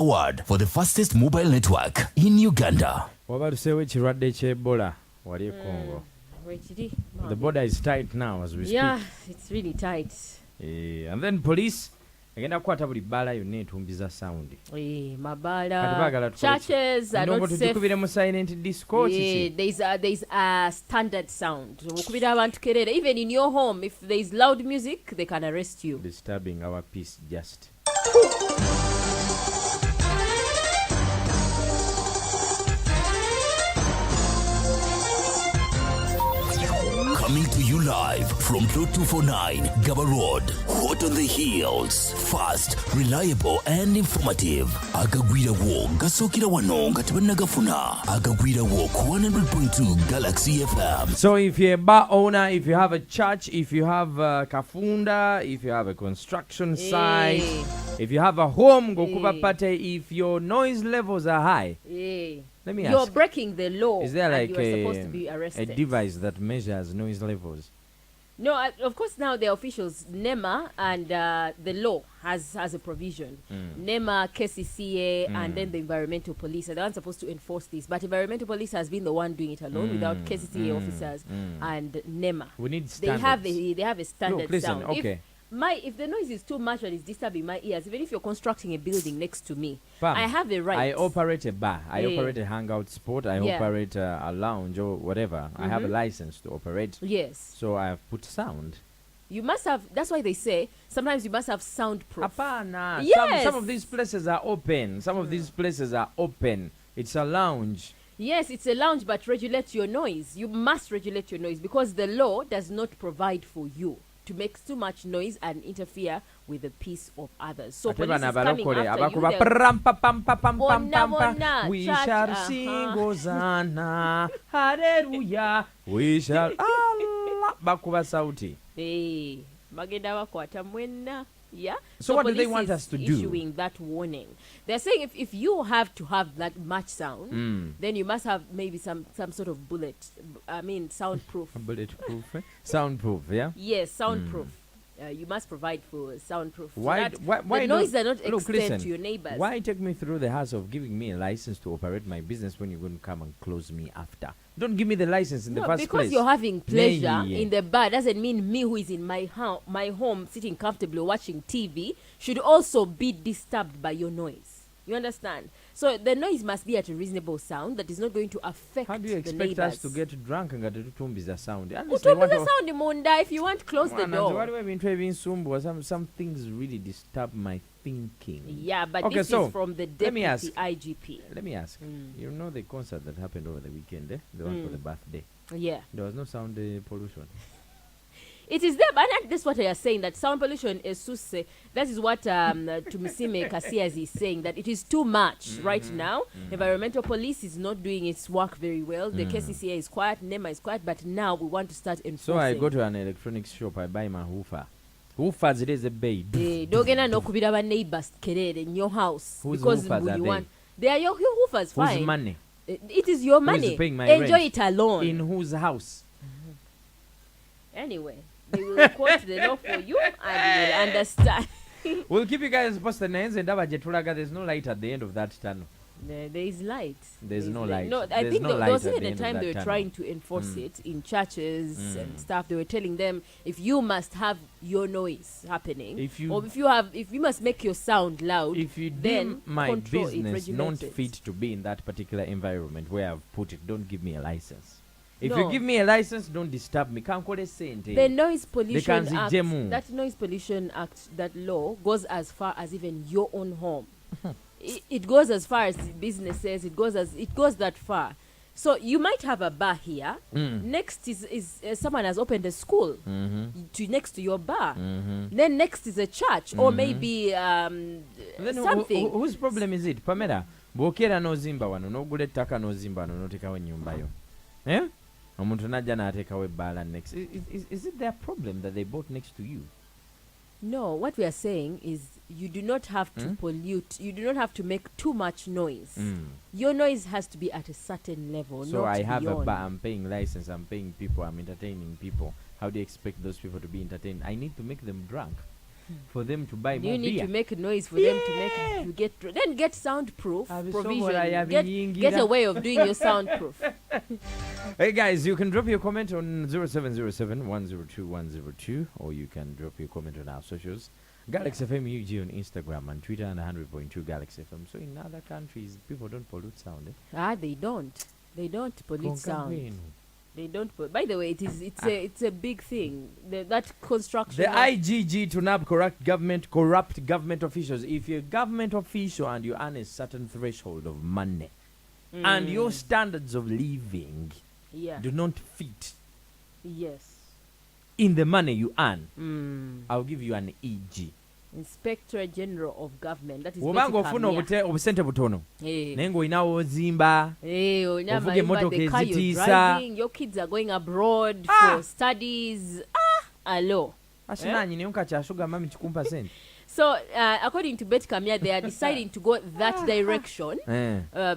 award for the fastest mobile network in Uganda. Wabatusewo ekirwadde eky'Ebola wali e Congo. The border is tight now as we speak. Yeah, it's really tight. And then police agenda kukwata buli bbaala yonna etumbiza sound. Mabala, churches are not safe. Tukubire mu silent disco. There's a standard sound. Ukubira abantu kerere. Even in your home, if there is loud music, they can arrest you. Disturbing our peace just. Coming to you live from Plot 249, Gaba Road. Hot on the heels. Fast, reliable, and informative. Agagwira wo, gasokira wano, gatabanagafuna. Agagwira wo, 100.2 Galaxy FM. So if you're a bar owner, if you have a church, if you have a kafunda, if you have a construction site, if you have a home, gokuba pate, if your noise levels are high, let me ask. You're breaking the law. Is there like you are supposed to be arrested. A device that measures noise levels? No, of course now the officials, NEMA and the law has a provision. NEMA, KCCA, and then the environmental police are the ones supposed to enforce this. But environmental police has been the one doing it alone without KCCA officers and NEMA. We need standards. They have a standard. Look, listen, sound. okay. If the noise is too much and it's disturbing my ears, even if you're constructing a building next to me, Bam, I have a right. I operate a bar. I operate a hangout spot. I operate a lounge or whatever. I have a license to operate. Yes. So I have put sound. You must have. That's why they say sometimes you must have soundproof. Apana. Yes. Some of these places are open. Some of these places are open. It's a lounge. Yes, it's a lounge, but regulate your noise. You must regulate your noise because the law does not provide for you to make too much noise and interfere with the peace of others. So police is coming after you. We shall sing Hosanna, hallelujah. We shall Allah bakuba sauti. Magenda bakwata mwenna. Yeah. So what do they want us to do? Issuing that warning. They're saying if you have to have that much sound, then you must have maybe some sort of soundproof. Bulletproof? Soundproof, yeah? Yes, soundproof. You must provide for soundproof. Why the noise are not extend to your neighbors. Why take me through the hassle of giving me a license to operate my business when you're going to come and close me after? Don't give me the license in the first place. Because you're having pleasure in the bar doesn't mean me who is in my home sitting comfortably watching TV should also be disturbed by your noise. You understand? So the noise must be at a reasonable sound that is not going to affect the neighbors. How do you expect us to get drunk and get to tumbiza sound? Sound munda, if you want, close the door. Some things really disturb my thinking. Yeah, but this is from the deputy IGP. Let me ask. You know the concert that happened over the weekend, the one for the birthday? Yeah. There was no sound pollution. It is there, but that's what they are saying, that sound pollution is suse. That is what Tumisime Kasiazi is saying, that it is too much right now. Environmental police is not doing its work very well. The KCCA is quiet, NEMA is quiet, but now we want to start enforcing. So I go to an electronics shop, I buy my hoofer. Hoofers, it is a babe. Dogena no kubira ba neighbors kerere in your house. Whose because hoofers are they are your hoofers, fine. Whose money? It is your money. Who is paying my Enjoy rent? it alone. In whose house? Anyway, they will quote the law for you and you will understand. We'll keep you guys posted. There's no light at the end of that tunnel. There is light. There's no light. No, I think there was even a time they were trying to enforce it in churches and stuff. They were telling them if you must have your noise happening, if you must make your sound loud. If you deem my business not fit to be in that particular environment where I've put it, don't give me a license. If you give me a license, don't disturb me. The Noise Pollution Act, that Noise Pollution Act, that law goes as far as even your own home. It goes as far as businesses. It goes that far. So you might have a bar here. Next is someone has opened a school next to your bar. Then next is a church or maybe something. Whose problem is it, Pamela? Bwokera nozimba wano nogula ettaka nozimba wano notekawo ennyumba yo. Omuntu najja n'ateekawo ebbaala next. Is it their problem that they bought next to you? No, what we are saying is you do not have to pollute. You do not have to make too much noise. Your noise has to be at a certain level. So not I have beyond. a bar, I'm paying license, I'm paying people, I'm entertaining people. How do you expect those people to be entertained? I need to make them drunk. for them to buy more you need beer. to make a noise for them to get soundproof provision. Get a way of doing your soundproof. Hey guys, you can drop your comment on 0707 102 102, or you can drop your comment on our socials. Galaxy FM UG on Instagram and Twitter, and 100.2 Galaxy FM. So in other countries, people don't pollute sound. They don't. They don't pollute sound. They don't. By the way, it's a big thing. That construction. The IGG to nab corrupt government officials. If you're a government official and you earn a certain threshold of money, and your standards of living do not fit. Yes. In the money you earn, I'll give you an EG. Inspector General of Government. That is Wobanga ofuna obusente butono. Nengo inawo zimba. Ovuge motoka ezitiisa. Your kids are going abroad for studies. Allo. Ashinanyi ne nkakyashuga mami chikumpa sente. So, according to Bet Kamya, they are deciding to go that direction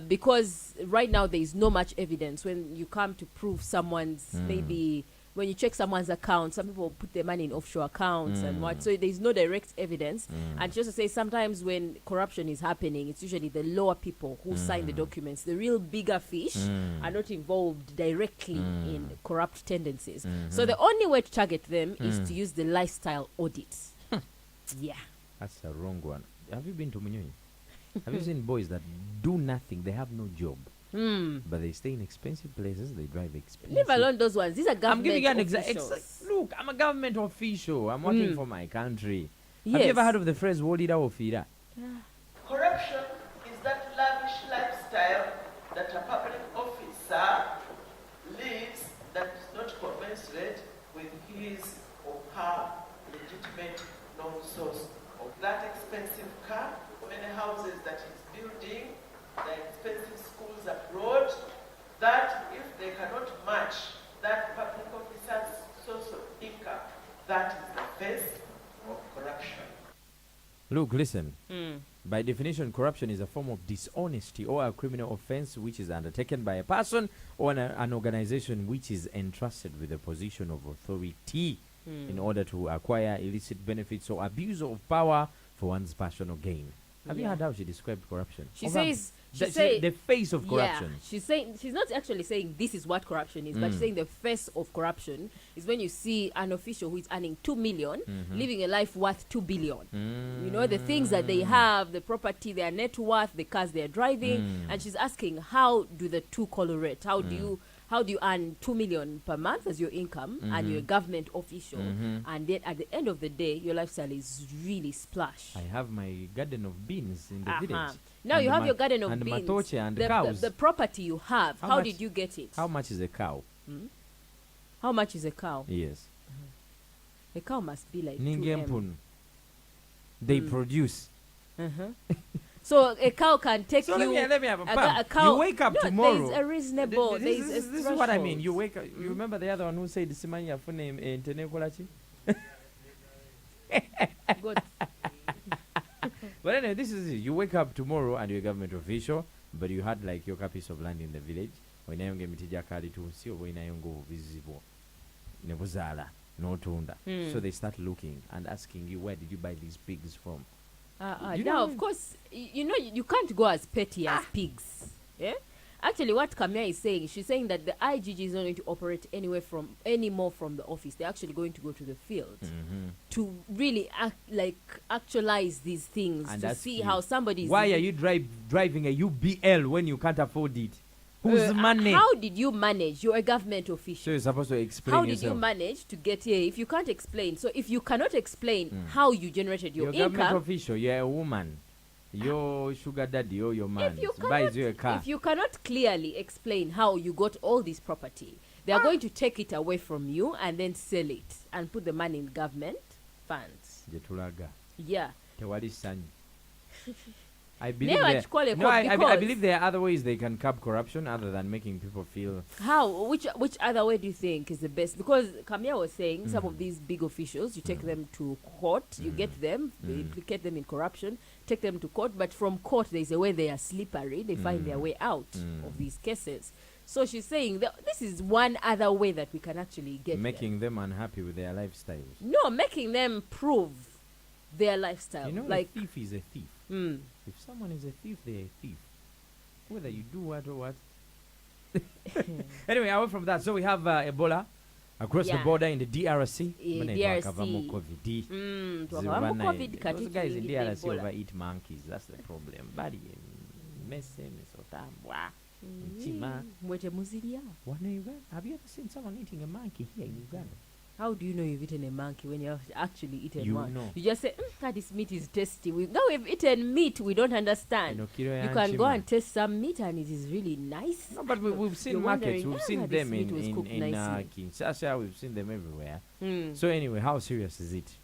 because right now there is no much evidence when you come to prove someone's maybe. When you check someone's account, some people put their money in offshore accounts and what. So there's no direct evidence. And just to say, sometimes when corruption is happening, it's usually the lower people who sign the documents. The real bigger fish are not involved directly in corrupt tendencies. So the only way to target them is to use the lifestyle audits. Yeah. That's a wrong one. Have you been to Munyonyi? Have you seen boys that do nothing? They have no job. But they stay in expensive places, they drive expensive. Leave alone those ones. These are government officials. Look, I'm a government official. I'm working for my country. Yes. Have you ever heard of the phrase Wolida Ofira? Corruption is that lavish lifestyle that a public officer lives that is not commensurate with his or her legitimate known source of that expensive car, many houses that he's building, the expensive schools abroad, that if they cannot match that public officer's source of income, that is the face of corruption. Look, listen. By definition, corruption is a form of dishonesty or a criminal offense which is undertaken by a person or an organization which is entrusted with a position of authority in order to acquire illicit benefits or abuse of power for one's personal gain. Have you heard how she described corruption? She says the face of corruption. Yeah, she's saying, she's not actually saying this is what corruption is, but she's saying the face of corruption is when you see an official who is earning 2 million, living a life worth 2 billion. You know, the things that they have, the property, their net worth, the cars they're driving, and she's asking, how do the two correlate? How do you earn 2 million per month as your income and you're a government official, and then at the end of the day your lifestyle is really splash? I have my garden of beans in the village. Now you have your garden of and beans matoche and cows. The property you have, how did you get it? How much is a cow? How much is a cow? Yes. A cow must be like Ningempun. They produce. So a cow can take so you. Let me have a cow. You wake up tomorrow. There's a reasonable. This is what I mean. You wake up. You remember the other one who said Simanya for name Intene Kolachi? Good. But anyway, this is it. You wake up tomorrow and you're a government official, but you had like your piece of land in the village. When I get mitija kali to see when I go visible. Nebuzala, no tunda. So they start looking and asking you, where did you buy these pigs from? Now, of course, you know, you can't go as petty as pigs. Yeah? Actually, what Kamya is saying, she's saying that the IGG is not going to operate anymore from the office. They're actually going to go to the field to really actualize these things, and to see how somebody's... Why are you driving a UBL when you can't afford it? Whose money? How did you manage? You're a government official. So you're supposed to explain how yourself. Did you manage to get here? If you can't explain, so if you cannot explain how you generated your income... You're a government official, you're a woman. Your sugar daddy or your man buys you a car. If you cannot clearly explain how you got all this property, they are going to take it away from you and then sell it and put the money in government funds. Yeah. I believe there are other ways they can curb corruption other than making people feel... How? Which other way do you think is the best? Because Kamya was saying some of these big officials, you take them to court, you get them, they implicate them in corruption, take them to court, but from court there's a way they are slippery, they find their way out of these cases. So she's saying that this is one other way that we can actually get making them unhappy with their lifestyles. No, making them prove their lifestyle. You know, like a thief is a thief. If someone is a thief, they're a thief. Whether you do what or what. Anyway, away from that, so we have Ebola across the border in the DRC. DRC. Those guys in DRC overeat monkeys. That's the problem. Bari mese mesotambwa. Have you ever seen someone eating a monkey here in Uganda? How do you know you've eaten a monkey when you've actually eaten one? Know. You just say, this meat is tasty. We've eaten meat we don't understand. You can go and taste some meat and it is really nice. No, but we've seen markets. We've seen them in Kinshasa. We've seen them everywhere. So anyway, how serious is it?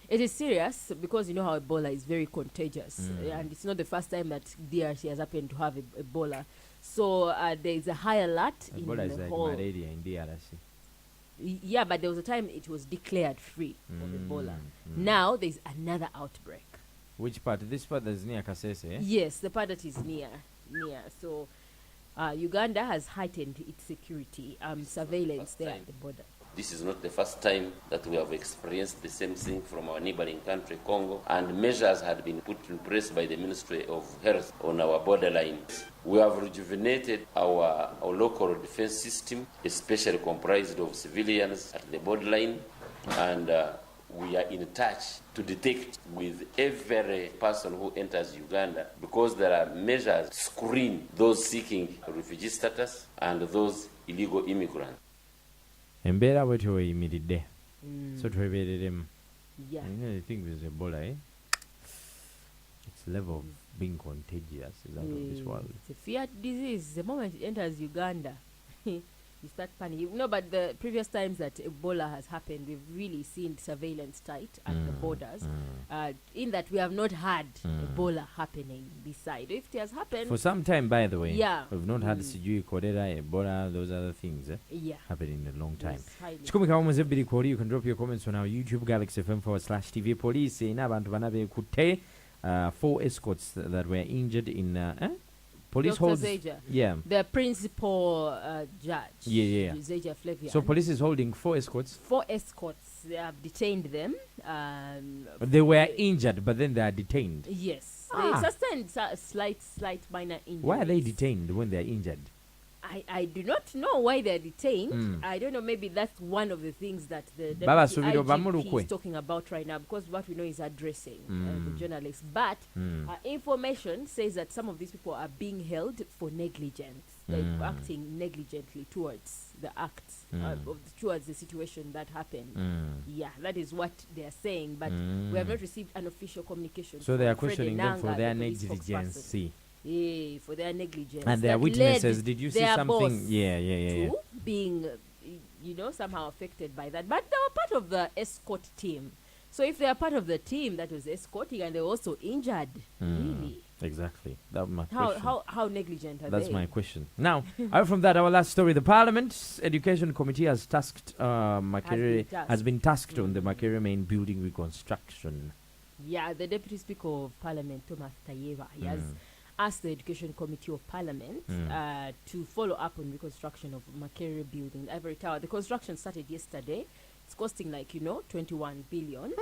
It is serious because you know how Ebola is very contagious. And it's not the first time that DRC has happened to have Ebola. So there is a high alert Ebola in is the like whole. malaria in DRC. Yeah, but there was a time it was declared free of Ebola. Now there's another outbreak. Which part? This part that's near Kasese, eh? Yes, the part that is near. So Uganda has heightened its security surveillance there at the border. This is not the first time that we have experienced the same thing from our neighboring country, Congo, and measures had been put in place by the Ministry of Health on our borderlines. We have rejuvenated our local defense system, especially comprised of civilians at the borderline, and we are in touch to detect with every person who enters Uganda, because there are measures to screen those seeking refugee status and those illegal immigrants. Embeera bwe tuyimiridde so twebereremu. Yeah. You know the thing with Ebola, eh? Its level of being contagious is out of this world. It's a feared disease. The moment it enters Uganda, you start panicking. No, but the previous times that Ebola has happened, we've really seen surveillance tight at the borders. In that we have not had Ebola happening this side. If it has happened for some time, by the way, we've not had Sijui, cholera, Ebola, those other things happening in a long time. You can drop your comments on our YouTube, Galaxy FM/TV. Police in abantu banabe kutte 4 escorts that were injured in police holds the principal judge Zeja Flavian. So police is holding 4 escorts. 4 escorts. They have detained them. They were injured, but then they are detained. Yes, they sustained slight minor injuries. Why are they detained when they are injured? I do not know why they're detained. I don't know. Maybe that's one of the things that the IGG is talking about right now, because what we know is addressing the journalists. But information says that some of these people are being held for negligence, like acting negligently towards the acts, towards the situation that happened. Yeah, that is what they are saying. But we have not received an official communication. So they are questioning them for their negligence. For their negligence. And their witnesses, did you see something? Yeah. Being, somehow affected by that. But they were part of the escort team. So if they are part of the team that was escorting and they were also injured, really? Exactly. That's my question. How negligent are they? That's my question. Now, out from that, our last story. The Parliament's Education Committee has tasked has been tasked on the Makerere main building reconstruction. Yeah, the Deputy Speaker of Parliament, Thomas Tayeba, he has asked the Education Committee of Parliament to follow up on reconstruction of Makerere building, the Ivory Tower. The construction started yesterday. It's costing 21 billion.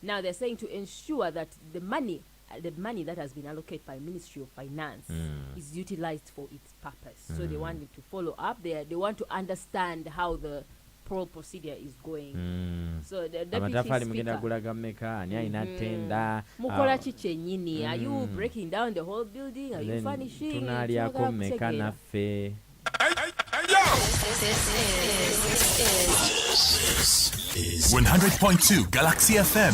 Now they're saying to ensure that the money that has been allocated by Ministry of Finance is utilized for its purpose. So they want it to follow up. They want to understand how the whole procedure is going. So the Deputy Speaker, mukola chichenini, are you breaking down the whole building? Are you furnishing? This is 100.2 Galaxy FM.